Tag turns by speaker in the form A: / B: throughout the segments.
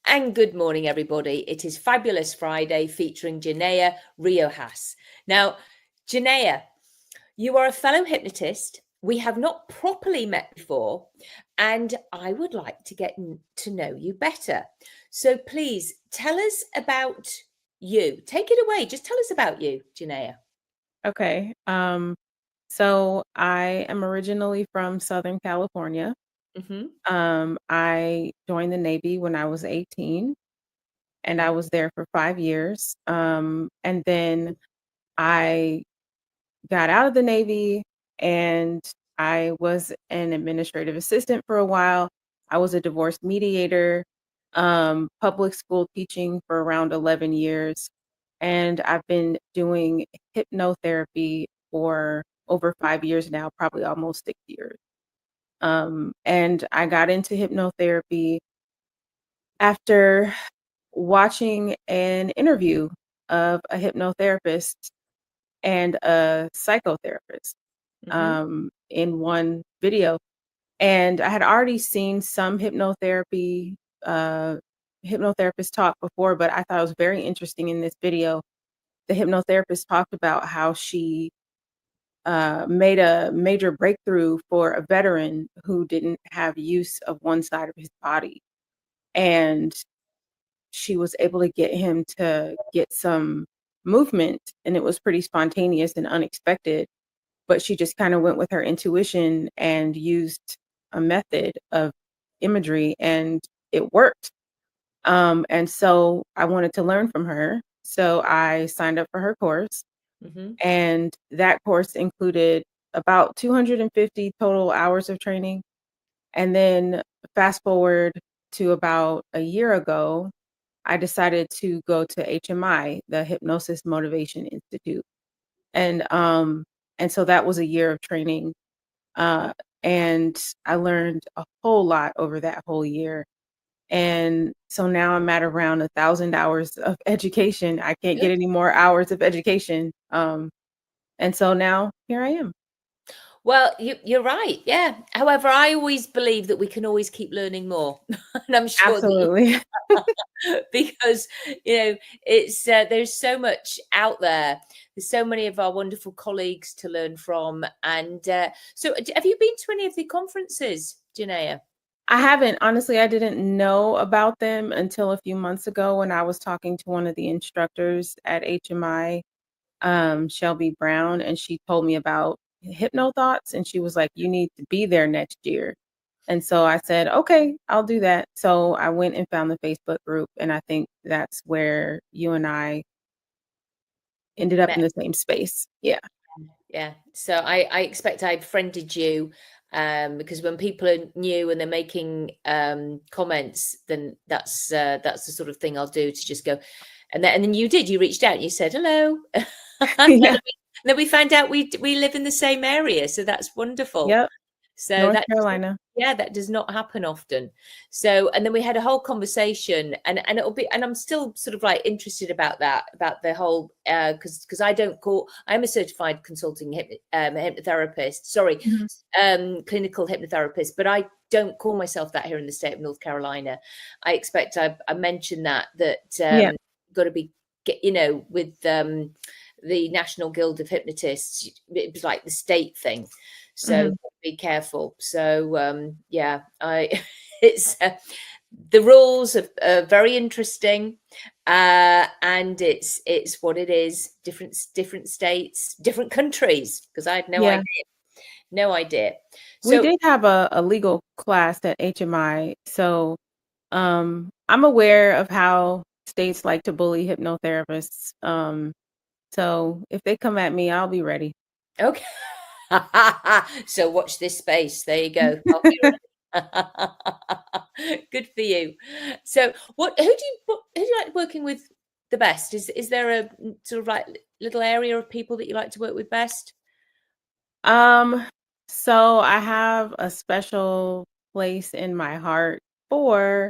A: And good morning, everybody. It is Fabulous Friday featuring Jenaya Rio'oja. Now, Jenaya, you are a fellow hypnotist. We have not properly met before, and I would like to get to know you better. So please tell us about you. Take it away. Just tell us about you, Jenaya.
B: Okay. So I am originally from Southern California.
A: Mm-hmm.
B: I joined the Navy when I was 18 and I was there for 5 years. And then I got out of the Navy and I was an administrative assistant for a while. I was a divorce mediator, public school teaching for around 11 years. And I've been doing hypnotherapy for over 5 years now, probably almost 6 years. And I got into hypnotherapy after watching an interview of a hypnotherapist and a psychotherapist
A: Mm-hmm.
B: in one video. And I had already seen some uh, hypnotherapist talk before, but I thought it was very interesting in this video. The hypnotherapist talked about how she made a major breakthrough for a veteran who didn't have use of one side of his body. And she was able to get him to get some movement, and it was pretty spontaneous and unexpected. But she just kind of went with her intuition and used a method of imagery, and it worked. And so I wanted to learn from her. So I signed up for her course,
A: Mm-hmm.
B: and that course included about 250 total hours of training. And then fast forward to about a year ago, I decided to go to HMI, the Hypnosis Motivation Institute. And so that was a year of training. Uh, and I learned a whole lot over that whole year. And so now I'm at around 1,000 hours of education. I can't get any more hours of education. And so now here I am.
A: Well, you're right. Yeah. However, I always believe that we can always keep learning more, and I'm sure that you
B: Absolutely.
A: because it's there's so much out there. There's so many of our wonderful colleagues to learn from, and so have you been to any of the conferences, Janea?
B: I haven't. Honestly, I didn't know about them until a few months ago when I was talking to one of the instructors at HMI, Shelby Brown, and she told me about Hypno Thoughts, and she was like, "You need to be there next year." And so I said, "Okay, I'll do that." So I went and found the Facebook group, and I think that's where you and I ended up in the same space. Yeah.
A: Yeah. So I expect I befriended you because when people are new and they're making comments, then that's the sort of thing I'll do to just go. And then you did. You reached out and you said hello. and
B: Yeah.
A: then we found out we live in the same area, so that's wonderful.
B: Yep.
A: So
B: North
A: that
B: Carolina.
A: yeah, that does not happen often. So and then we had a whole conversation and it'll be and I'm still sort of like interested about that, about the whole because I'm a certified consulting hypnotherapist, sorry,
B: Mhm.
A: clinical hypnotherapist, but I don't call myself that here in the state of North Carolina. I expect I mentioned that
B: Yeah.
A: got to be with the National Guild of Hypnotists. It was like the state thing, so
B: Mhm.
A: be careful. So yeah, I it's the rules are very interesting, and it's what it is. Different states, different countries. Because I had no
B: Yeah.
A: idea, no idea.
B: We
A: So
B: did have a legal class at HMI. So I'm aware of how states like to bully hypnotherapists. So if they come at me, I'll be ready.
A: okay, so watch this space. There you go. I'll be good for you. So who do you like working with the best? Is there a sort of like little area of people that you like to work with best?
B: Um, so I have a special place in my heart for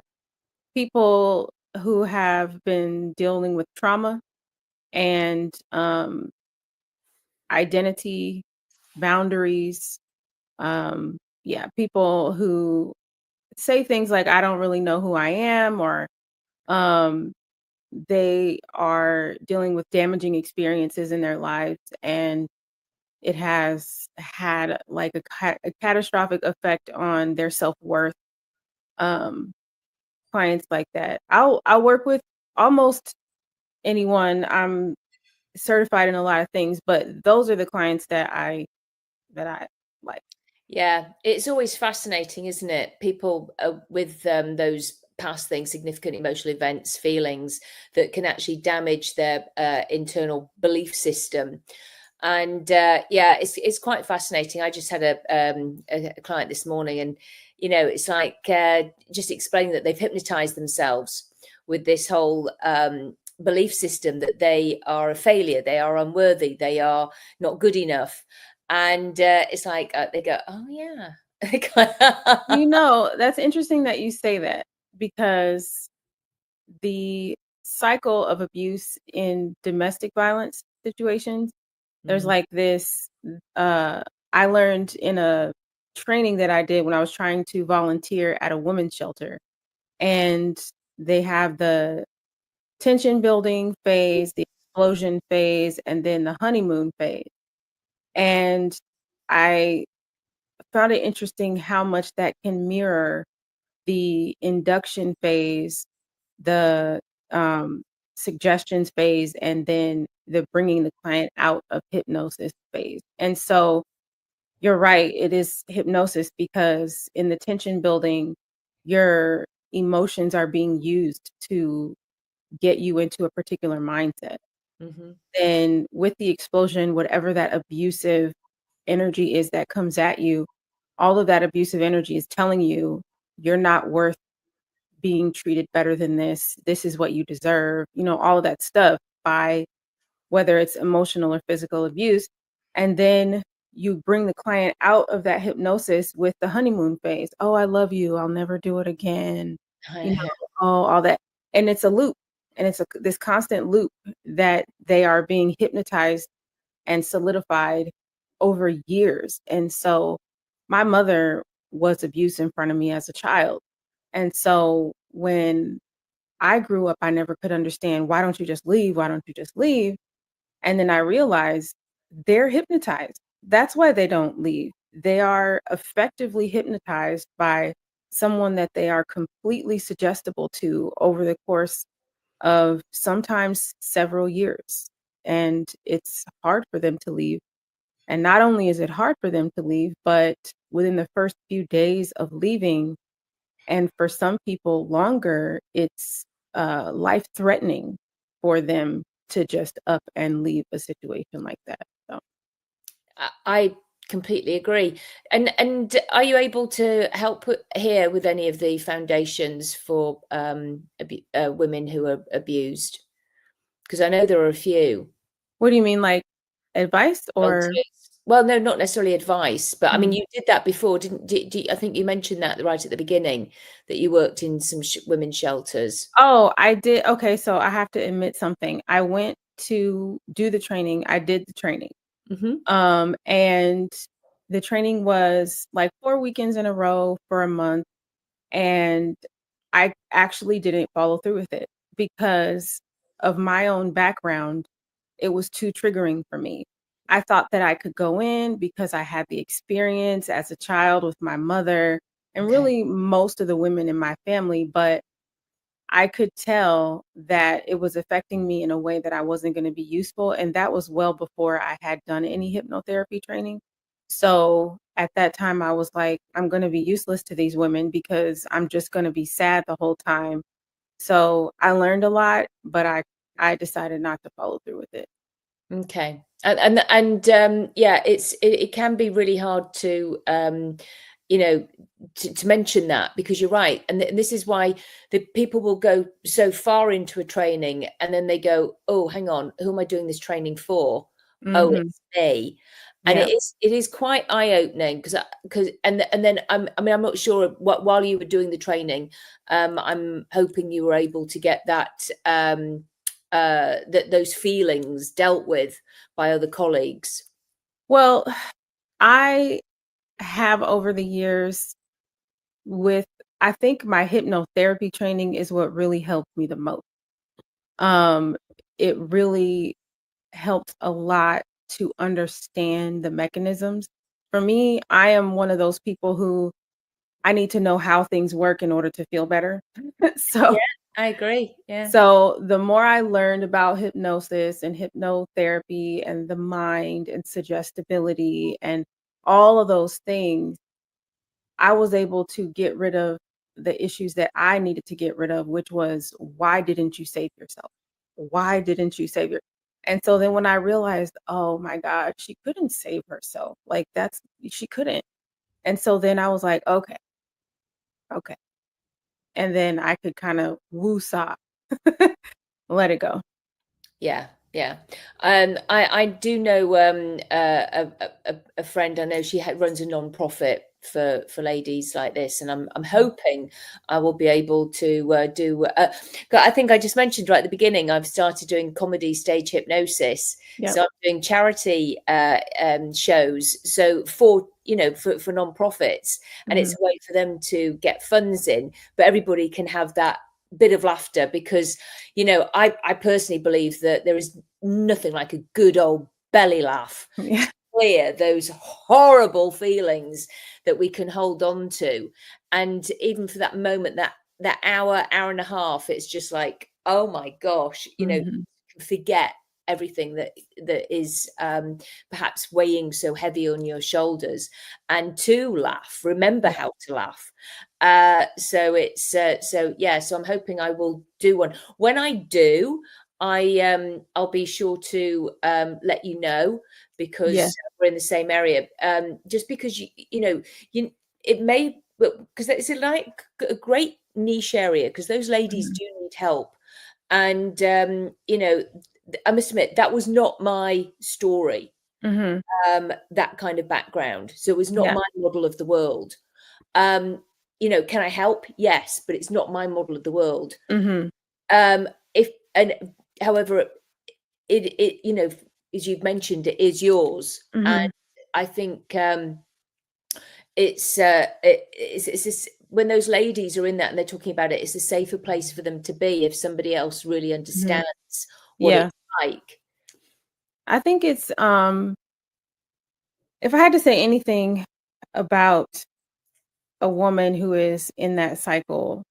B: people who have been dealing with trauma and identity, boundaries. Yeah, people who say things like, I don't really know who I am, or They are dealing with damaging experiences in their lives, and it has had like a catastrophic effect on their self-worth. Um, Clients like that. I'll work with almost anyone. I'm certified in a lot of things, but those are the clients that I like.
A: Yeah, it's always fascinating, isn't it? People with those past things, significant emotional events, feelings that can actually damage their internal belief system. And yeah, it's quite fascinating. I just had a client this morning, and it's like just explaining that they've hypnotized themselves with this whole belief system that they are a failure, they are unworthy, they are not good enough. And it's like they go, oh yeah.
B: That's interesting that you say that, because the cycle of abuse in domestic violence situations, there's
A: Mhm.
B: like this, uh, I learned in a training that I did when I was trying to volunteer at a women's shelter. And they have the tension building phase, the explosion phase, and then the honeymoon phase. And I found it interesting how much that can mirror the induction phase, the suggestions phase, and then the bringing the client out of hypnosis phase. And so you're right, it is hypnosis, because in the tension building, your emotions are being used to get you into a particular mindset.
A: Mhm.
B: Then with the explosion, whatever that abusive energy is that comes at you, all of that abusive energy is telling you you're not worth being treated better than this. This is what you deserve, all of that stuff, by whether it's emotional or physical abuse. And then you bring the client out of that hypnosis with the honeymoon phase. Oh, I love you. I'll never do it again. You know, oh, all that. And it's a loop. And it's this constant loop that they are being hypnotized and solidified over years. And so my mother was abused in front of me as a child. And so when I grew up, I never could understand, why don't you just leave? Why don't you just leave? And then I realized they're hypnotized. That's why they don't leave. They are effectively hypnotized by someone that they are completely suggestible to over the course of sometimes several years. And it's hard for them to leave. And not only is it hard for them to leave, but within the first few days of leaving, and for some people longer, it's life threatening for them to just up and leave a situation like that. So,
A: I completely agree. And are you able to help here with any of the foundations for women who are abused? Because I know there are a few
B: what do you mean, like advice or?
A: shelters. Well, no, not necessarily advice, but I mean,
B: Mm.
A: you did that before, didn't? I think you mentioned that right at the beginning, that you worked in some women's shelters.
B: Oh, I did. Okay, so I have to admit something. I went to do the training. I did the training.
A: Hmm.
B: And the training was like 4 weekends in a row for a month. And I actually didn't follow through with it because of my own background. It was too triggering for me. I thought that I could go in because I had the experience as a child with my mother and
A: Okay.
B: really most of the women in my family, but I could tell that it was affecting me in a way that I wasn't going to be useful. And that was well before I had done any hypnotherapy training. So at that time, I was like, I'm going to be useless to these women because I'm just going to be sad the whole time. So I learned a lot, but I decided not to follow through with it.
A: Okay. And yeah, it can be really hard to you know to mention that, because you're right, and this is why the people will go so far into a training and then they go, oh, hang on, who am I doing this training for? Oh,
B: Hmm.
A: it's me. And
B: Yeah.
A: it is quite eye-opening, because and then I mean, I'm not sure what, while you were doing the training, I'm hoping you were able to get that that those feelings dealt with by other colleagues.
B: Well, I have over the years with I think my hypnotherapy training is what really helped me the most. Um, it really helped a lot to understand the mechanisms. For me, I am one of those people who I need to know how things work in order to feel better. So
A: Yeah, I agree. Yeah.
B: so the more I learned about hypnosis and hypnotherapy and the mind and suggestibility and all of those things, I was able to get rid of the issues that I needed to get rid of, which was, why didn't you save yourself? Why didn't you save your And so then when I realized, oh my God, she couldn't save herself. Like she couldn't. And so then I was like, okay, okay. And then I could kind of woo-saw, let it go.
A: Yeah, yeah. I do know a friend. I know she runs a non-profit for ladies like this, and I'm hoping I will be able to do. I think I just mentioned right at the beginning, I've started doing comedy stage hypnosis.
B: Yep.
A: So I'm doing charity shows. So for for non-profits, and
B: Mhm.
A: it's a way for them to get funds in, but everybody can have that bit of laughter because I personally believe that there is nothing like a good old belly laugh
B: Yeah.
A: to clear those horrible feelings that we can hold on to. And even for that moment, that hour and a half, it's just like, oh my gosh,
B: Mhm.
A: forget everything that is perhaps weighing so heavy on your shoulders, and to laugh, remember
B: Yeah.
A: how to laugh. So yeah, so I'm hoping I will do one. When I do, I'll be sure to let you know,
B: Yeah.
A: because we're in the same area. Just because you it may, because it's like a great niche area, because those ladies
B: Mhm.
A: do need help. And I must admit, that was not my story,
B: Mhm.
A: that kind of background. So it was not
B: Yeah.
A: my model of the world. Um, can I help? Yes, but it's not my model of the world.
B: Mhm.
A: If and however, it as you've mentioned, it is yours, and
B: Mhm.
A: I think it's this, when those ladies are in that and they're talking about it, it's a safer place for them to be if somebody else really
B: Mhm.
A: understands what
B: Yeah.
A: it's like.
B: I think it's if I had to say anything about a woman who is in that cycle,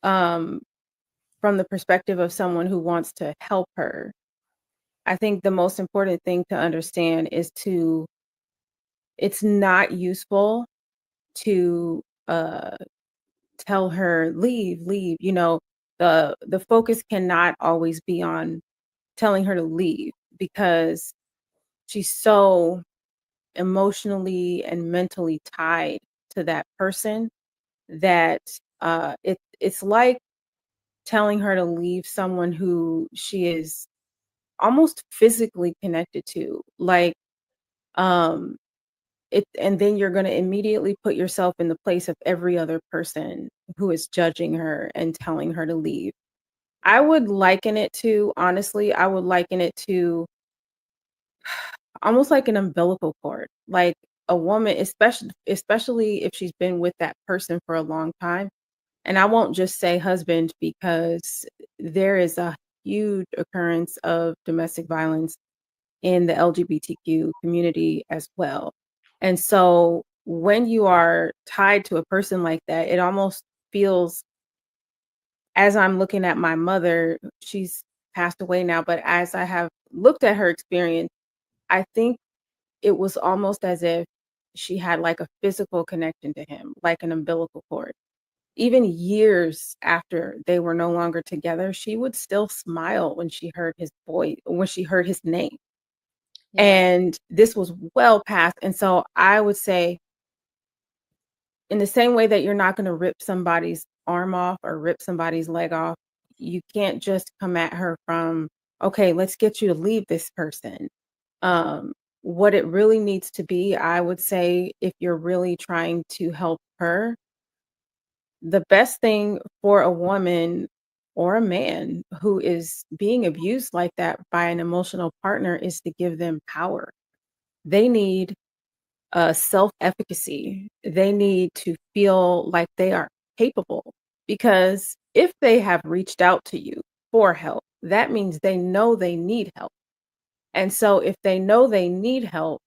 B: um, from the perspective of someone who wants to help her, I think the most important thing to understand is it's not useful to tell her, leave, leave. The focus cannot always be on telling her to leave, because she's so emotionally and mentally tied to that person that it's like telling her to leave someone who she is almost physically connected to. Like, um and then you're going to immediately put yourself in the place of every other person who is judging her and telling her to leave. I would liken it to almost like an umbilical cord. Like, a woman, especially if she's been with that person for a long time. And I won't just say husband, because there is a huge occurrence of domestic violence in the LGBTQ community as well. And so when you are tied to a person like that, it almost feels, as I'm looking at my mother, she's passed away now, but as I have looked at her experience, I think it was almost as if she had like a physical connection to him, like an umbilical cord. Even years after they were no longer together, she would still smile when she heard his voice, when she heard his name.
A: Yeah.
B: And this was well past. And so I would say, in the same way that you're not going to rip somebody's arm off or rip somebody's leg off, you can't just come at her from, okay, let's get you to leave this person. What it really needs to be, I would say, if you're really trying to help her, the best thing for a woman or a man who is being abused like that by an emotional partner is to give them power. They need self efficacy. They need to feel like they are capable, because if they have reached out to you for help, that means they know they need help. And so if they know they need help,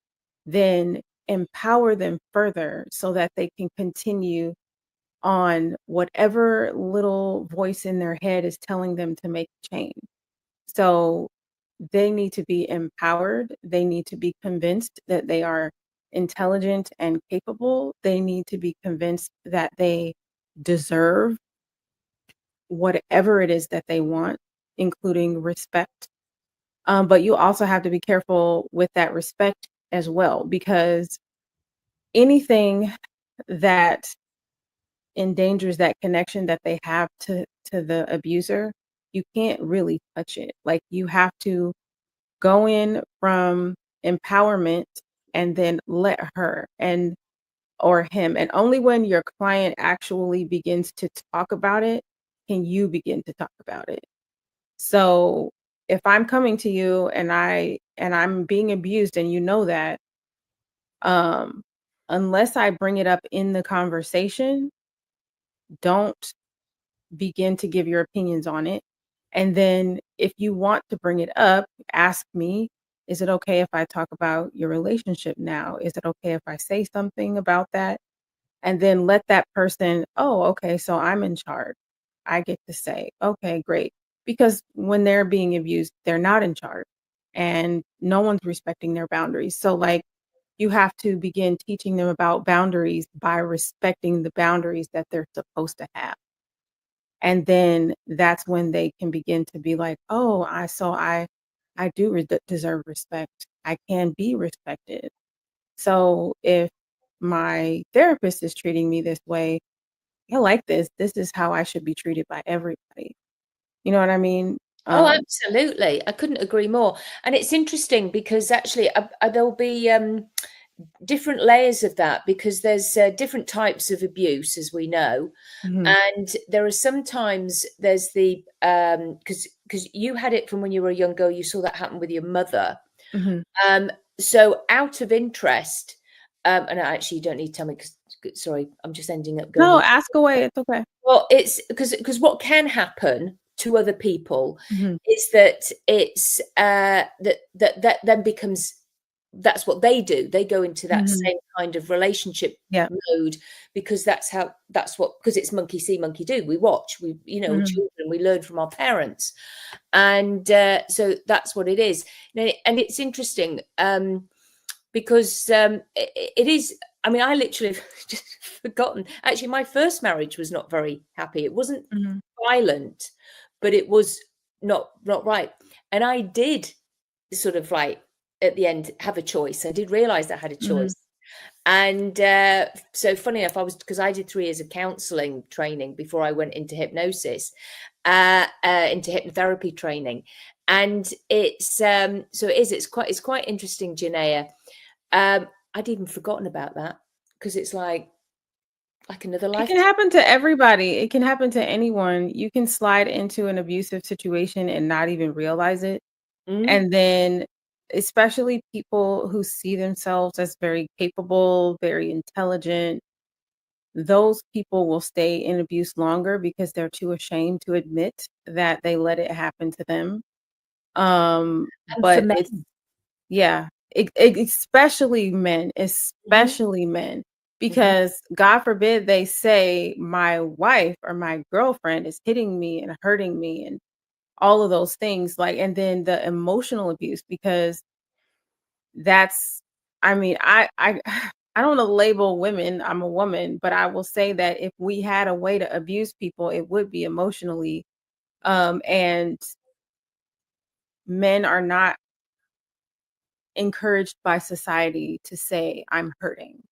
B: then empower them further so that they can continue on whatever little voice in their head is telling them to make a change. So they need to be empowered. They need to be convinced that they are intelligent and capable. They need to be convinced that they deserve whatever it is that they want, including respect. But you also have to be careful with that respect as well, because anything that endangers that connection that they have to the abuser, you can't really touch it. Like, you have to go in from empowerment and then let her and or him. And only when your client actually begins to talk about it can you begin to talk about it. So if I'm coming to you and I'm being abused and you know that, um, unless I bring it up in the conversation, don't begin to give your opinions on it. And then if you want to bring it up, ask me, is it okay if I talk about your relationship now? Is it okay if I say something about that? And then let that person, oh, okay, so I'm in charge. I get to say, okay, great. Because when they're being abused, they're not in charge and no one's respecting their boundaries. So, like, you have to begin teaching them about boundaries by respecting the boundaries that they're supposed to have. And then that's when they can begin to be like, oh, I do deserve respect. I can be respected. So if my therapist is treating me this way, I like this. This is how I should be treated by everybody. You know what I mean?
A: Oh, absolutely. I couldn't agree more. And it's interesting because actually there'll be different layers of that, because there's different types of abuse, as we know.
B: mhm,
A: And there are sometimes there's the because you had it from when you were a young girl, you saw that happen with your mother.
B: mhm.
A: Um, so out of interest, and actually you don't need to tell me because sorry, I'm just ending up going
B: No,
A: in.
B: ask away. It's okay.
A: Well, it's because what can happen to other people
B: Mhm,
A: is that it's that then becomes that's what they do. They go into that
B: mhm.
A: same kind of relationship
B: Yeah.
A: mode because that's what because it's monkey see, monkey do. We watch, we we're
B: Mhm,
A: children, we learn from our parents, and so that's what it is. And it's interesting because it is. I mean, I literally just forgotten. Actually, my first marriage was not very happy. It wasn't
B: mhm,
A: violent, but it was not right. And I did sort of like at the end have a choice. I did realize I had a
B: mhm,
A: choice. And so funny enough, I was because I did 3 years of counseling training before I went into hypnosis, into hypnotherapy training. And it's so it's quite interesting, Jenaya. I'd even forgotten about that because it's like another
B: It can
A: lifetime.
B: happen to everybody. It can happen to anyone. You can slide into an abusive situation and not even realize it.
A: Mm.
B: And then, especially people who see themselves as very capable, very intelligent, those people will stay in abuse longer because they're too ashamed to admit that they let it happen to them. Um,
A: And for
B: but
A: men.
B: it's yeah,
A: Mhm,
B: especially men,
A: mhm.
B: because God forbid they say my wife or my girlfriend is hitting me and hurting me and all of those things, like, and then the emotional abuse, because that's, I mean, I I don't wanna label women, I'm a woman, but I will say that if we had a way to abuse people, it would be emotionally, and men are not encouraged by society to say, "I'm hurting."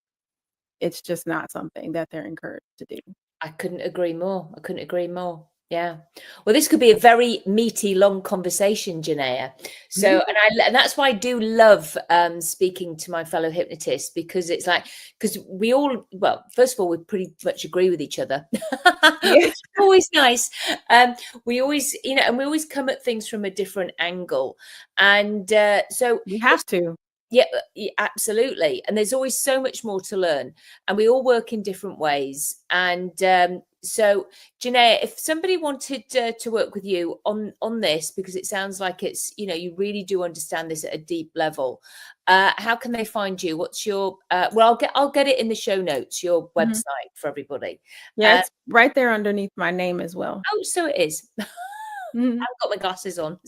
B: It's just not something that they're encouraged to do.
A: I couldn't agree more. I couldn't agree more. Yeah. Well, this could be a very meaty, long conversation, Janea. So,
B: Mhm.
A: and that's why I do love speaking to my fellow hypnotists because it's like because we all well, first of all, we pretty much agree with each other,
B: Yeah,
A: which is always nice. We always, and we always come at things from a different angle, and so
B: we have to.
A: Yeah, absolutely. And there's always so much more to learn, and we all work in different ways. And so, Jenaya, if somebody wanted to work with you on this, because it sounds like it's, you know, you really do understand this at a deep level, how can they find you? What's your well, I'll get it in the show notes, your website for everybody.
B: Yeah, it's right there underneath my name as well.
A: Oh, so it is.
B: Mhm.
A: I've got my glasses on.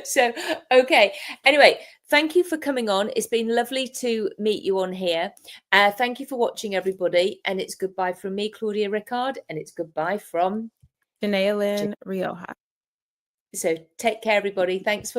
A: So, okay. Anyway, thank you for coming on. It's been lovely to meet you on here. Thank you for watching, everybody. And it's goodbye from me, Claudia Rickard, and it's goodbye from
B: Jenaya C Rio'oja.
A: So take care, everybody. Thanks for